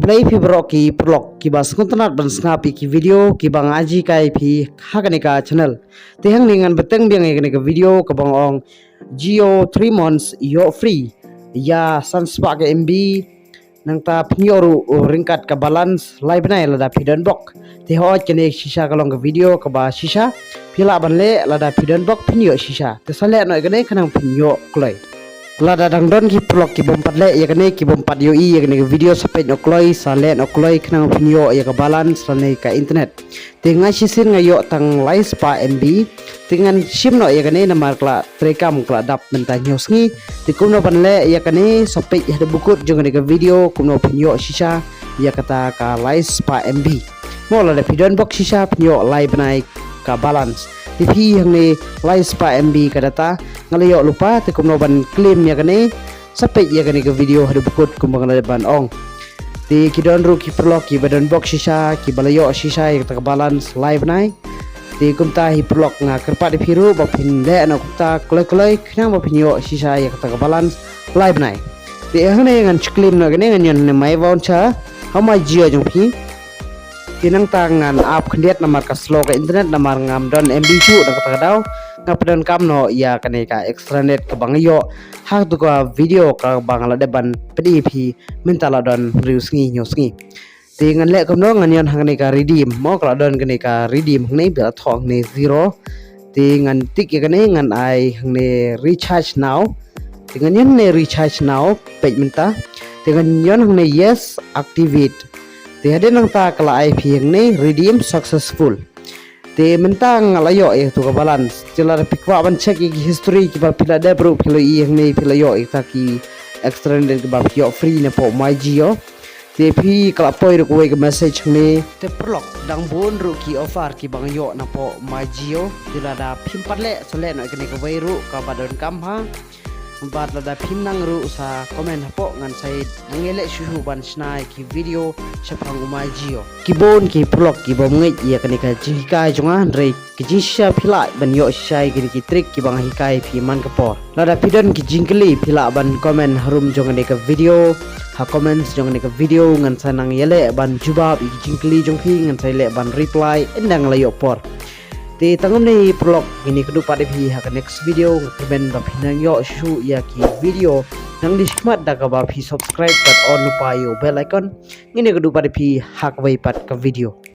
play pi brok ki prolog ki bas kontanat ban snapi ki video ki bang aji kai pi hakane ka channel te hang ningan beteng biang ngene ka video ka bang ong Geo 3 months yo free ya sanspa ke MB nang ta pnyoru ringkat ka balance live bnai lada pidon bok te ho kene shisha ka long ka video ka ba shisha pila ban le lada pidon bok pnyo shisha te sale no gane kanang pnyo kloi lada dang don ki prolog ki bom padle ya kene ki bom pad yo I ya kene video sapet okloi sale okloi knang pinyo ya ka balance lane ka internet tinga sisin ngayo tang lai spa MB tingan sim no ya kene namar kla trekam kla dap menta nyosngi ti kumno panle ya kene sapet ya bukut jong ka video kumno pinyo shisha ya kata ka lai spa MB mo lada pidon box shisha pinyo live bnai ka balance TV yang ni live spa MB kadata ngalayo lupa te kumno ban claim ya kane sampai ya kane ke video hadu bukut kumbang na ban ong ti kidon ru ki prolog ki badan box shisha ki balayo shisha yang tak balance live nai ti kumta hi prolog nga kerpa di piru ba phin le na kumta kloi knang ba pinyo shisha yang tak balance live nai ti hane ngan claim na kane ngan ne mai voucher how much jio jong phi tinang tangan ap khyndiat namar ka slow ka internet namar ngam don MB chu da kata daw ngapadon kamno ya kane ka extranet ka bangayo hak tu ka video ka bangala deban PDP mentala don reus ngi nyosngi tingan le kamno nganion hang ne ka redeem mo ka don kane ka redeem hang ne ba thong ne 0 tingan tik ya kane ngan ai hang ne recharge now tingan yen ne recharge now page menta tingan yon hang ne yes activate te hade nang ta kala IP yang ni redeem successful te mentang ngalayo tu ka balance tila pikwa ban check ki history ki ba pila de bro pila yang ni pila yo ta ki extended ki ba yo free na po my Geo te pi kala poi ru ko message ni te prolog dang bon ru ki offer ki bang yo na po my Geo tila da pimpat le sole no ki ka bai ru ka badon kam ha bat lada phim nang ru sa comment hapo ngan sai nangele shuhu ban snai ki video chapang umai Geo kibon ki prolog ki bom ngai ya kani ka jikai jonga re ki jisha phila ban yo shai ki trick ki bang hikai phi man ka por lada pidon ki jingkli phila ban comment harum jonga ne ka video ha comments jonga ne ka video ngan sa nang yele ban jubab ki jingkli jong phi ngan sai le ban reply endang layo por ti tangum ni prolog ini kedu pada pi hak next video ben ba pinang yo shu ya ki video nang dismat da ka ba pi subscribe kat on lupa yo bell icon ini kedu pada pi hak wai pat ka video